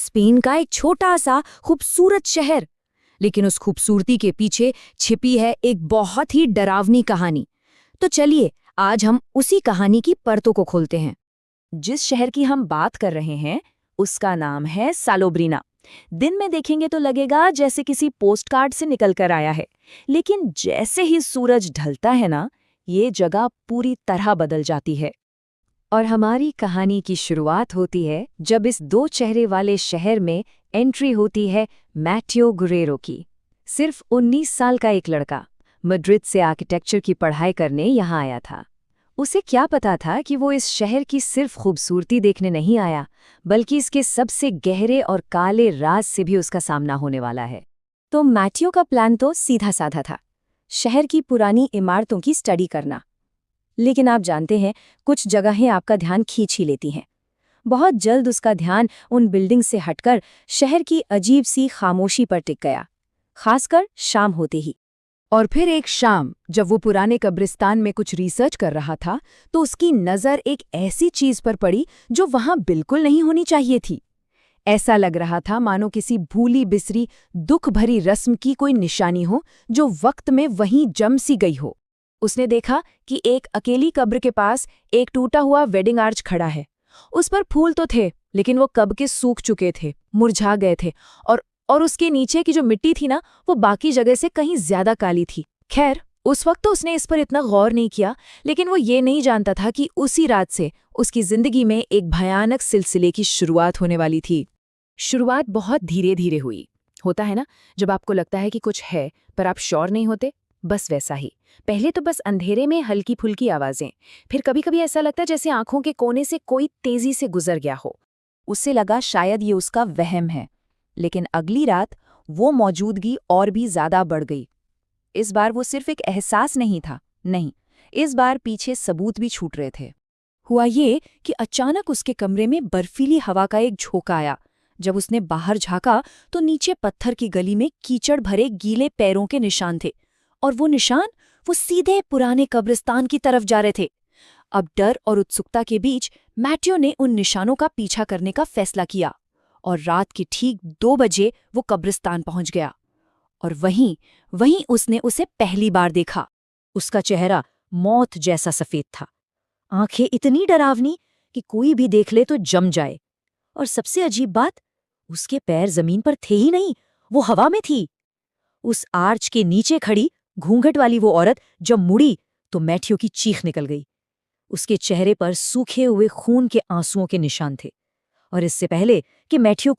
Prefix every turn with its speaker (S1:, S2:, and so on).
S1: Spain का एक छोटा सा खूबसूरत शहर, लेकिन उस खूबसूरती के पीछे छिपी है एक बहुत ही डरावनी कहानी। तो चलिए आज हम उसी कहानी की परतों को खोलते हैं।
S2: जिस शहर की हम बात कर रहे हैं उसका नाम है सालोब्रिना। दिन में देखेंगे तो लगेगा जैसे किसी पोस्टकार्ड से निकल कर आया है, लेकिन जैसे ही सूरज ढलता है ना, ये जगह पूरी तरह बदल जाती है।
S1: और हमारी कहानी की शुरुआत होती है जब इस दो चेहरे वाले शहर में एंट्री होती है मैटियो गुरेरो की। सिर्फ 19 साल का एक लड़का मैड्रिड से आर्किटेक्चर की पढ़ाई करने यहाँ आया था। उसे क्या पता था कि वो इस शहर की सिर्फ खूबसूरती देखने नहीं आया, बल्कि इसके सबसे गहरे और काले राज से भी उसका सामना होने वाला है। तो मैटियो का प्लान तो सीधा साधा था, शहर की पुरानी इमारतों की स्टडी करना। लेकिन आप जानते हैं, कुछ जगहें आपका ध्यान खींच ही लेती हैं। बहुत जल्द उसका ध्यान उन बिल्डिंग से हटकर शहर की अजीब सी खामोशी पर टिक गया, खासकर शाम होते ही। और फिर एक शाम जब वो पुराने कब्रिस्तान में कुछ रिसर्च कर रहा था, तो उसकी नज़र एक ऐसी चीज पर पड़ी जो वहां बिल्कुल नहीं होनी चाहिए थी। ऐसा लग रहा था मानो किसी भूली बिसरी दुख भरी रस्म की कोई निशानी हो जो वक्त में वहीं जम सी गई हो। उसने देखा कि एक अकेली कब्र के पास एक टूटा हुआ वेडिंग आर्च खड़ा है। उस पर फूल तो थे, लेकिन वो कब के सूख चुके थे, मुरझा गए थे, और उसके नीचे की जो मिट्टी थी ना, वो बाकी जगह से कहीं ज्यादा काली थी। खैर, उस वक्त तो उसने इस पर इतना गौर नहीं किया, लेकिन वो ये नहीं जानता था कि उसी रात से उसकी जिंदगी में एक भयानक सिलसिले की शुरुआत होने वाली थी। शुरुआत बहुत धीरे धीरे हुई। होता है ना, जब आपको लगता है कि कुछ है पर आप श्योर नहीं होते, बस वैसा ही। पहले तो बस अंधेरे में हल्की फुल्की आवाजें, फिर कभी कभी ऐसा लगता जैसे आंखों के कोने से कोई तेजी से गुजर गया हो। उससे लगा शायद ये उसका वहम है। लेकिन अगली रात वो मौजूदगी और भी ज्यादा बढ़ गई। इस बार वो सिर्फ एक एहसास नहीं था, नहीं, इस बार पीछे सबूत भी छूट रहे थे। हुआ ये कि अचानक उसके कमरे में बर्फीली हवा का एक झोंका आया। जब उसने बाहर झांका तो नीचे पत्थर की गली में कीचड़ भरे गीले पैरों के निशान थे, और वो निशान वो सीधे पुराने कब्रिस्तान की तरफ जा रहे थे। अब डर और उत्सुकता के बीच मैटियो ने उन निशानों का पीछा करने का फैसला किया, और रात के ठीक 2 बजे वो कब्रिस्तान पहुंच गया। और वहीं उसने उसे पहली बार देखा। उसका चेहरा मौत जैसा सफेद था, आंखें इतनी डरावनी कि कोई भी देख ले तो जम जाए। और सबसे अजीब बात, उसके पैर जमीन पर थे ही नहीं, वो हवा में थी। उस आर्च के नीचे खड़ी घूंघट वाली वो औरत जब मुड़ी तो मैथियो की चीख निकल गई। उसके चेहरे पर सूखे हुए खून के आंसुओं के निशान थे, और इससे पहले कि मैथियो